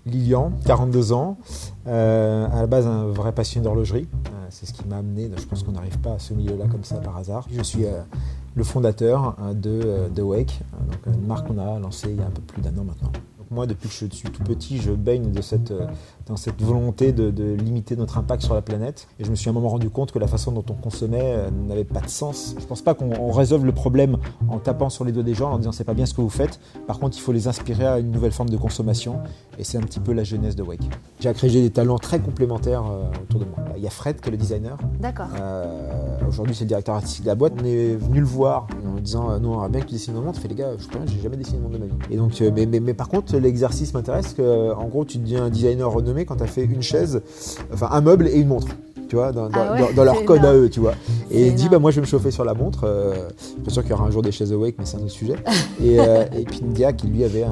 Lilian, 42 ans, à la base un vrai passionné d'horlogerie. C'est ce qui m'a amené, je pense qu'on n'arrive pas à ce milieu-là comme ça par hasard. Je suis le fondateur de Wake, donc une marque qu'on a lancée il y a un peu plus d'1 an maintenant. Donc moi, depuis que je suis tout petit, je baigne dans cette volonté de limiter notre impact sur la planète. Et je me suis à un moment rendu compte que la façon dont on consommait n'avait pas de sens. Je ne pense pas qu'on résolve le problème en tapant sur les doigts des gens, en leur disant c'est pas bien ce que vous faites. Par contre, il faut les inspirer à une nouvelle forme de consommation. Et c'est un petit peu la genèse de Wake. J'ai agrégé des talents très complémentaires autour de moi. Il y a Fred, qui est le designer. D'accord. Aujourd'hui, c'est le directeur artistique de la boîte. On est venu le voir en disant nous, on aimerait bien que tu dessines nos montres. Il fait les gars, je sais pas, j'ai jamais dessiné une montre de ma vie. Et donc, mais par contre, l'exercice m'intéresse. En gros, tu deviens un designer renommé quand tu as fait une chaise, enfin un meuble et une montre. Tu vois, dans leur code à eux, tu vois. Et il dit, moi je vais me chauffer sur la montre. Je suis sûr qu'il y aura un jour des chaises Awake, mais c'est un autre sujet. Et puis Ndia, qui lui avait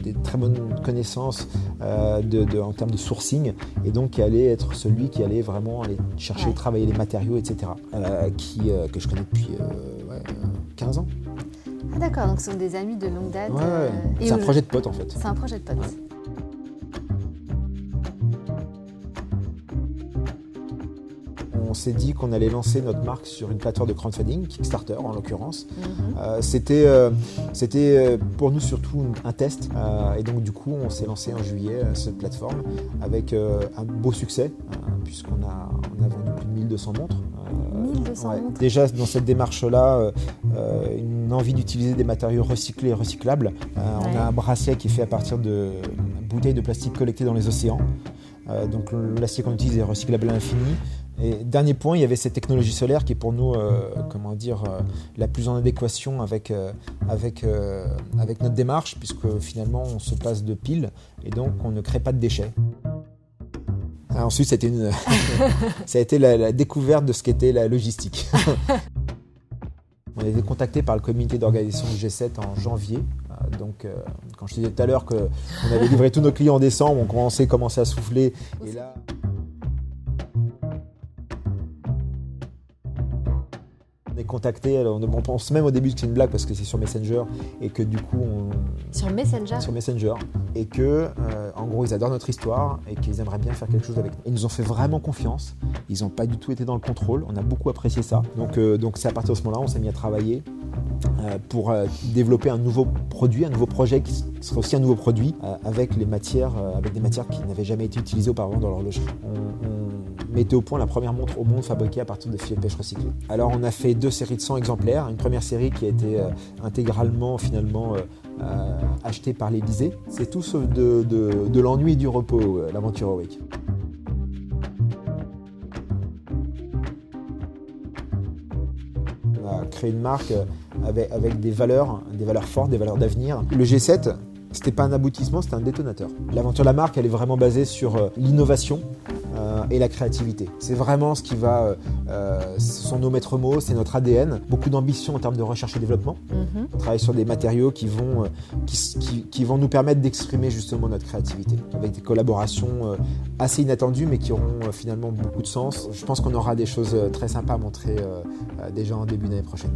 des très bonnes connaissances en termes de sourcing, et donc qui allait être celui qui allait vraiment aller chercher, travailler les matériaux, etc. Que je connais depuis 15 ans. Ah d'accord, donc ce sont des amis de longue date. C'est un projet de pote en fait. C'est un projet de pote. Ouais. On s'est dit qu'on allait lancer notre marque sur une plateforme de crowdfunding, Kickstarter en l'occurrence. C'était pour nous surtout un test. Et donc du coup, on s'est lancé en juillet sur cette plateforme avec un beau succès, puisqu'on a vendu plus de 1200 montres. 1200 montres. Déjà dans cette démarche-là, une envie d'utiliser des matériaux recyclés et recyclables. On a un bracelet qui est fait à partir de bouteilles de plastique collectées dans les océans. Donc le plastique qu'on utilise est recyclable à l'infini. Et dernier point, il y avait cette technologie solaire qui est pour nous la plus en adéquation avec notre démarche, puisque finalement on se passe de piles et donc on ne crée pas de déchets. Ensuite, ça a été la découverte de ce qu'était la logistique. On a été contacté par le comité d'organisation du G7 en janvier. Donc, quand je disais tout à l'heure qu'on avait livré tous nos clients en décembre, on commençait à souffler. Et là, on est contacté, on pense même au début que c'est une blague parce que c'est sur Messenger et que du coup Sur Messenger. Et que en gros ils adorent notre histoire et qu'ils aimeraient bien faire quelque chose avec nous. Ils nous ont fait vraiment confiance, ils n'ont pas du tout été dans le contrôle, on a beaucoup apprécié ça. Donc c'est à partir de ce moment-là on s'est mis à travailler pour développer un nouveau produit, un nouveau projet qui sera aussi un nouveau produit avec des matières qui n'avaient jamais été utilisées auparavant dans l'horlogerie. On mettait au point la première montre au monde fabriquée à partir de filets de pêche recyclés. Alors on a fait 2 séries de 100 exemplaires, une première série qui a été intégralement finalement achetée par l'Élysée. C'est tout sauf de l'ennui et du repos, l'aventure Wake. On a créé une marque avec des valeurs fortes, des valeurs d'avenir. Le G7, c'était pas un aboutissement, c'était un détonateur. L'aventure de la marque, elle est vraiment basée sur l'innovation et la créativité. C'est vraiment ce qui va, ce sont nos maîtres mots, c'est notre ADN. Beaucoup d'ambition en termes de recherche et développement. On travaille sur des matériaux qui vont nous permettre d'exprimer justement notre créativité, avec des collaborations assez inattendues, mais qui auront finalement beaucoup de sens. Je pense qu'on aura des choses très sympas à montrer déjà en début d'année prochaine.